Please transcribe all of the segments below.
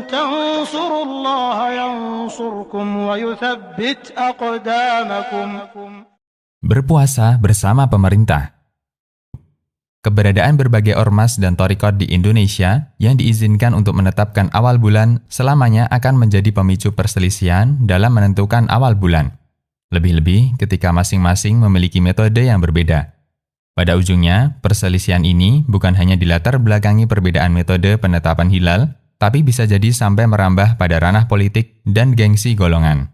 تنصروا الله ينصركم ويثبت أقدامكم. Berpuasa bersama pemerintah. Keberadaan berbagai ormas dan thariqat di Indonesia yang diizinkan untuk menetapkan awal bulan selamanya akan menjadi pemicu perselisihan dalam menentukan awal bulan. Lebih-lebih ketika masing-masing memiliki metode yang berbeda. Pada ujungnya, perselisihan ini bukan hanya dilatar belakangi perbedaan metode penetapan hilal, tapi bisa jadi sampai merambah pada ranah politik dan gengsi golongan.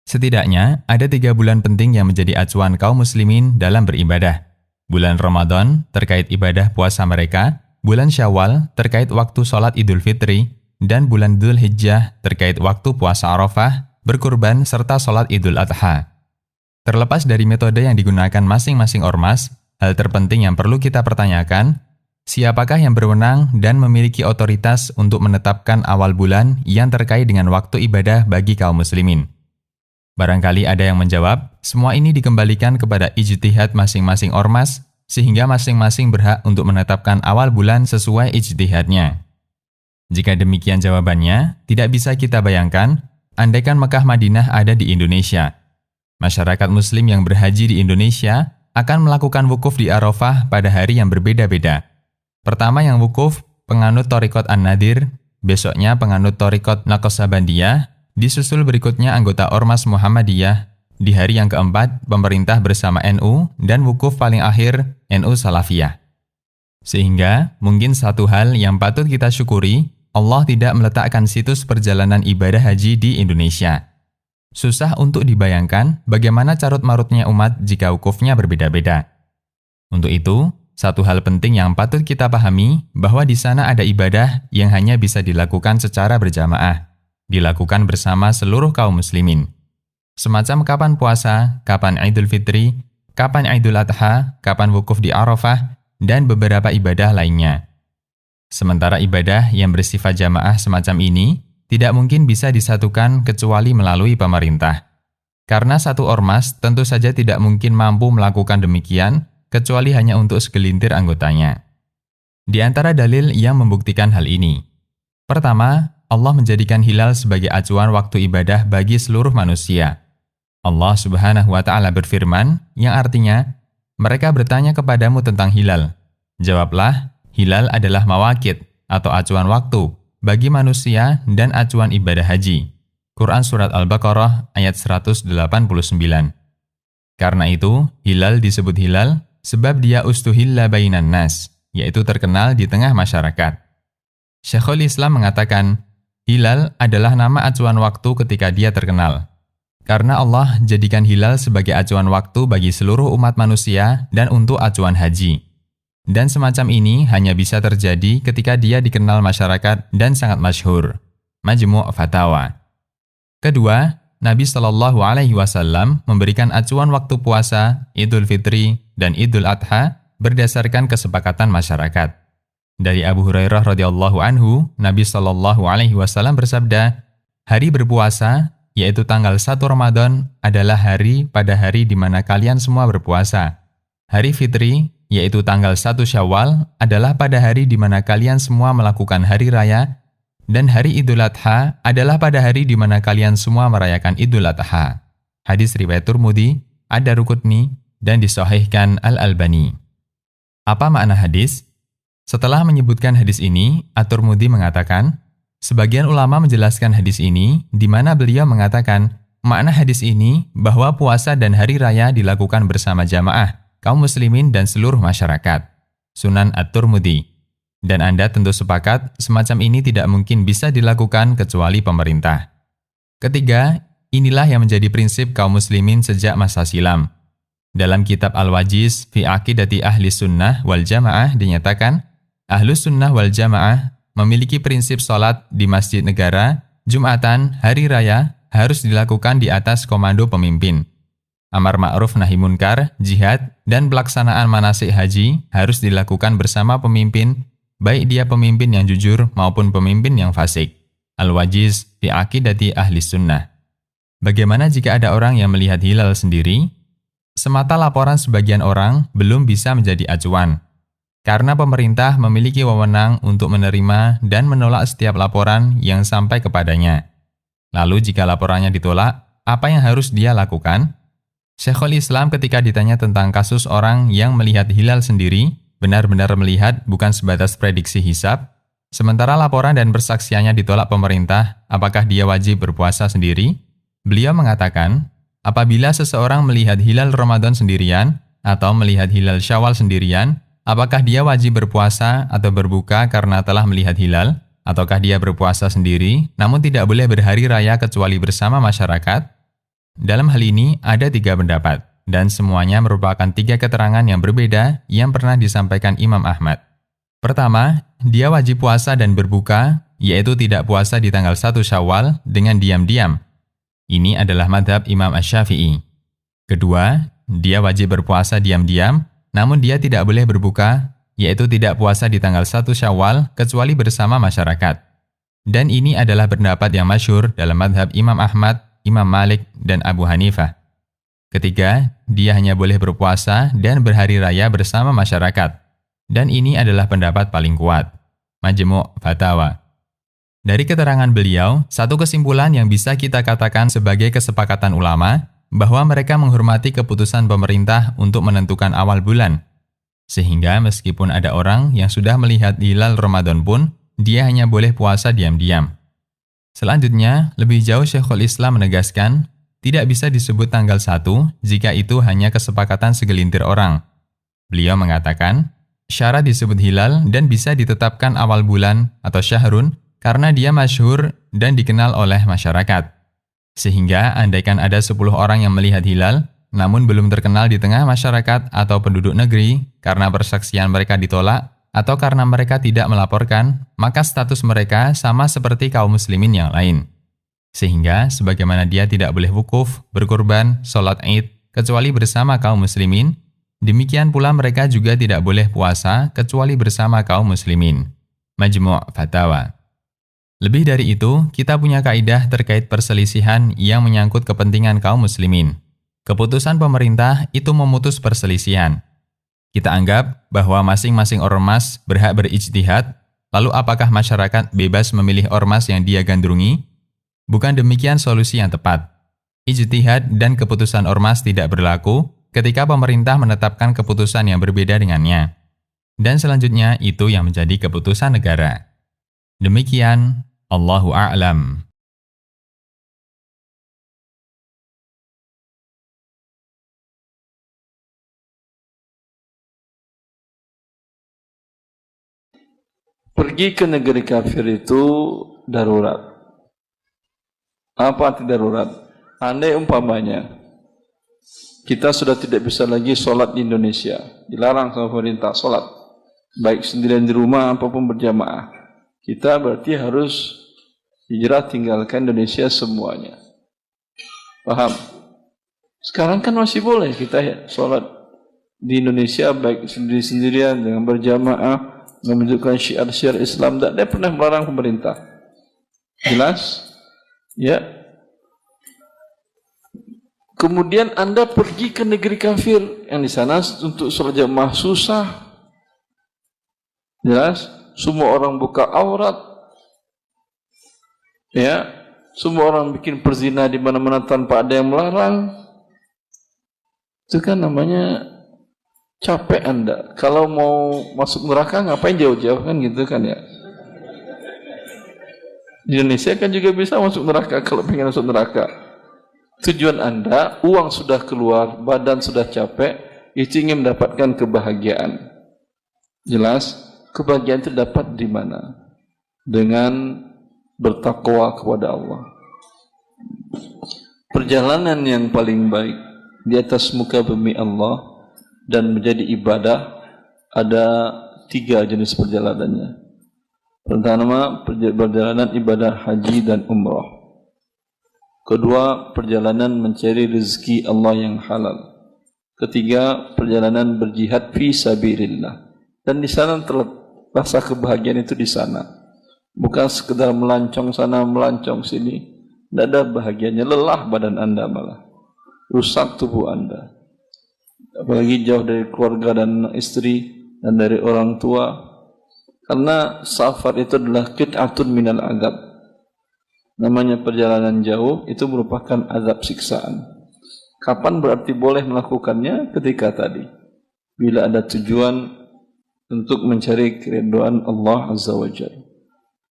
Setidaknya, ada 3 bulan penting yang menjadi acuan kaum muslimin dalam beribadah. Bulan Ramadan terkait ibadah puasa mereka, bulan Syawal terkait waktu sholat Idul Fitri, dan bulan Dzul Hijjah terkait waktu puasa Arafah, berkurban, serta sholat Idul Adha. Terlepas dari metode yang digunakan masing-masing ormas, hal terpenting yang perlu kita pertanyakan, siapakah yang berwenang dan memiliki otoritas untuk menetapkan awal bulan yang terkait dengan waktu ibadah bagi kaum muslimin? Barangkali ada yang menjawab, semua ini dikembalikan kepada ijtihad masing-masing ormas, sehingga masing-masing berhak untuk menetapkan awal bulan sesuai ijtihadnya. Jika demikian jawabannya, tidak bisa kita bayangkan, andaikan Mekah Madinah ada di Indonesia. Masyarakat muslim yang berhaji di Indonesia akan melakukan wukuf di Arafah pada hari yang berbeda-beda. Pertama yang wukuf, penganut thariqat An-Nadir, besoknya penganut thariqat Naqsabandiyah, disusul berikutnya anggota Ormas Muhammadiyah, di hari yang keempat pemerintah bersama NU, dan wukuf paling akhir NU Salafiyah. Sehingga mungkin satu hal yang patut kita syukuri, Allah tidak meletakkan situs perjalanan ibadah haji di Indonesia. Susah untuk dibayangkan bagaimana carut-marutnya umat jika wukufnya berbeda-beda. Untuk itu, satu hal penting yang patut kita pahami bahwa di sana ada ibadah yang hanya bisa dilakukan secara berjamaah, dilakukan bersama seluruh kaum muslimin. Semacam kapan puasa, kapan Idul Fitri, kapan Idul Adha, kapan wukuf di Arafah, dan beberapa ibadah lainnya. Sementara ibadah yang bersifat jamaah semacam ini tidak mungkin bisa disatukan kecuali melalui pemerintah. Karena satu ormas tentu saja tidak mungkin mampu melakukan demikian kecuali hanya untuk segelintir anggotanya. Di antara dalil yang membuktikan hal ini. Pertama, Allah menjadikan hilal sebagai acuan waktu ibadah bagi seluruh manusia. Allah Subhanahu wa Ta'ala berfirman, yang artinya, mereka bertanya kepadamu tentang hilal. Jawablah, hilal adalah mawaqit atau acuan waktu bagi manusia dan acuan ibadah haji. Quran Surat Al-Baqarah ayat 189. Karena itu, hilal disebut hilal sebab dia ustuhilla bainan nas, yaitu terkenal di tengah masyarakat. Syekhul Islam mengatakan, hilal adalah nama acuan waktu ketika dia terkenal. Karena Allah jadikan hilal sebagai acuan waktu bagi seluruh umat manusia dan untuk acuan haji. Dan semacam ini hanya bisa terjadi ketika dia dikenal masyarakat dan sangat masyhur. Majmu' Fatawa. Kedua, Nabi SAW memberikan acuan waktu puasa, Idul Fitri, dan Idul Adha berdasarkan kesepakatan masyarakat. Dari Abu Hurairah radhiyallahu anhu, Nabi SAW bersabda, hari berpuasa, yaitu tanggal 1 Ramadan, adalah hari pada hari di mana kalian semua berpuasa. Hari Fitri, yaitu tanggal 1 Syawal, adalah pada hari di mana kalian semua melakukan hari raya, dan hari Idul Adha adalah pada hari di mana kalian semua merayakan Idul Adha. Hadis riwayat Tirmidzi, Ad-Darqutni, dan disahihkan Al-Albani. Apa makna hadis? Setelah menyebutkan hadis ini, At-Tirmidzi mengatakan, sebagian ulama menjelaskan hadis ini, di mana beliau mengatakan, makna hadis ini bahwa puasa dan hari raya dilakukan bersama jamaah, kaum muslimin dan seluruh masyarakat. Sunan At-Tirmidzi. Dan Anda tentu sepakat, semacam ini tidak mungkin bisa dilakukan kecuali pemerintah. Ketiga, inilah yang menjadi prinsip kaum muslimin sejak masa silam. Dalam kitab Al-Wajiz fi Aqidati Ahli Sunnah wal Jamaah dinyatakan, Ahlus Sunnah wal Jamaah memiliki prinsip sholat di masjid negara, Jumatan, hari raya, harus dilakukan di atas komando pemimpin. Amar ma'ruf nahi munkar, jihad, dan pelaksanaan manasik haji harus dilakukan bersama pemimpin, baik dia pemimpin yang jujur maupun pemimpin yang fasik. Al-Wajiz fi Aqidati Ahli Sunnah. Bagaimana jika ada orang yang melihat hilal sendiri? Semata laporan sebagian orang belum bisa menjadi acuan. karena pemerintah memiliki wewenang untuk menerima dan menolak setiap laporan yang sampai kepadanya. Lalu jika laporannya ditolak, apa yang harus dia lakukan? Syekhul Islam ketika ditanya tentang kasus orang yang melihat hilal sendiri, benar-benar melihat bukan sebatas prediksi hisab, sementara laporan dan persaksiannya ditolak pemerintah, apakah dia wajib berpuasa sendiri? Beliau mengatakan, apabila seseorang melihat hilal Ramadan sendirian atau melihat hilal Syawal sendirian, apakah dia wajib berpuasa atau berbuka karena telah melihat hilal? Ataukah dia berpuasa sendiri, namun tidak boleh berhari raya kecuali bersama masyarakat? Dalam hal ini ada 3 pendapat, dan semuanya merupakan 3 keterangan yang berbeda yang pernah disampaikan Imam Ahmad. Pertama, dia wajib puasa dan berbuka, yaitu tidak puasa di tanggal 1 Syawal dengan diam-diam. Ini adalah madhab Imam Asy-Syafi'i. Kedua, dia wajib berpuasa diam-diam, namun dia tidak boleh berbuka, yaitu tidak puasa di tanggal 1 Syawal kecuali bersama masyarakat. Dan ini adalah pendapat yang masyhur dalam madhab Imam Ahmad, Imam Malik, dan Abu Hanifah. Ketiga, dia hanya boleh berpuasa dan berhari raya bersama masyarakat. Dan ini adalah pendapat paling kuat. Majmu' Fatawa. Dari keterangan beliau, satu kesimpulan yang bisa kita katakan sebagai kesepakatan ulama, bahwa mereka menghormati keputusan pemerintah untuk menentukan awal bulan. Sehingga meskipun ada orang yang sudah melihat hilal Ramadan pun, dia hanya boleh puasa diam-diam. Selanjutnya, lebih jauh Syekhul Islam menegaskan, tidak bisa disebut tanggal 1 jika itu hanya kesepakatan segelintir orang. Beliau mengatakan, syarat disebut hilal dan bisa ditetapkan awal bulan atau syahrun karena dia masyhur dan dikenal oleh masyarakat. Sehingga andaikan ada 10 orang yang melihat hilal, namun belum terkenal di tengah masyarakat atau penduduk negeri karena persaksian mereka ditolak atau karena mereka tidak melaporkan, maka status mereka sama seperti kaum muslimin yang lain. Sehingga sebagaimana dia tidak boleh wukuf, berkurban, sholat Id, kecuali bersama kaum muslimin, demikian pula mereka juga tidak boleh puasa kecuali bersama kaum muslimin. Majmu' Fatawa. Lebih dari itu, kita punya kaidah terkait perselisihan yang menyangkut kepentingan kaum muslimin. Keputusan pemerintah itu memutus perselisihan. Kita anggap bahwa masing-masing ormas berhak berijtihad, lalu apakah masyarakat bebas memilih ormas yang dia gandrungi? Bukan demikian solusi yang tepat. Ijtihad dan keputusan ormas tidak berlaku ketika pemerintah menetapkan keputusan yang berbeda dengannya. Dan selanjutnya itu yang menjadi keputusan negara. Demikian, Allahu a'lam. Pergi ke negeri kafir itu darurat. Apa arti darurat? Andai umpamanya kita sudah tidak bisa lagi sholat di Indonesia, dilarang sama pemerintah sholat, baik sendirian di rumah apapun berjamaah, kita berarti harus hijrah tinggalkan Indonesia semuanya. Paham? Sekarang kan masih boleh kita sholat di Indonesia baik sendiri-sendirian dengan berjamaah, menunjukkan syiar-syiar Islam. Tidak ada pernah melarang pemerintah. Jelas? Ya. Kemudian Anda pergi ke negeri kafir yang di sana untuk sholat jamaah susah. Jelas? Semua orang buka aurat. Ya. Semua orang bikin perzina di mana-mana tanpa ada yang melarang. Itu kan namanya capek Anda. Kalau mau masuk neraka ngapain jauh-jauh kan gitu kan ya. Di Indonesia kan juga bisa masuk neraka kalau pengen masuk neraka. Tujuan Anda, uang sudah keluar, badan sudah capek, itu ingin mendapatkan kebahagiaan. Jelas? Kebahagiaan itu dapat di mana? Dengan bertakwa kepada Allah. Perjalanan yang paling baik di atas muka bumi Allah dan menjadi ibadah, ada 3 jenis perjalanannya. Pertama, perjalanan ibadah haji dan umrah. Kedua, perjalanan mencari rezeki Allah yang halal. Ketiga, perjalanan berjihad fi sabilillah. Dan di sana rasa kebahagiaan itu di sana. Bukan sekedar melancong sana, melancong sini. Tidak ada bahagianya, lelah badan Anda malah. Rusak tubuh Anda. Apalagi jauh dari keluarga dan istri, dan dari orang tua. Karena safar itu adalah qit'atun minal azab. Namanya perjalanan jauh itu merupakan azab siksaan. Kapan berarti boleh melakukannya? Ketika tadi, bila ada tujuan untuk mencari keridhaan Allah Azza wa Jalla.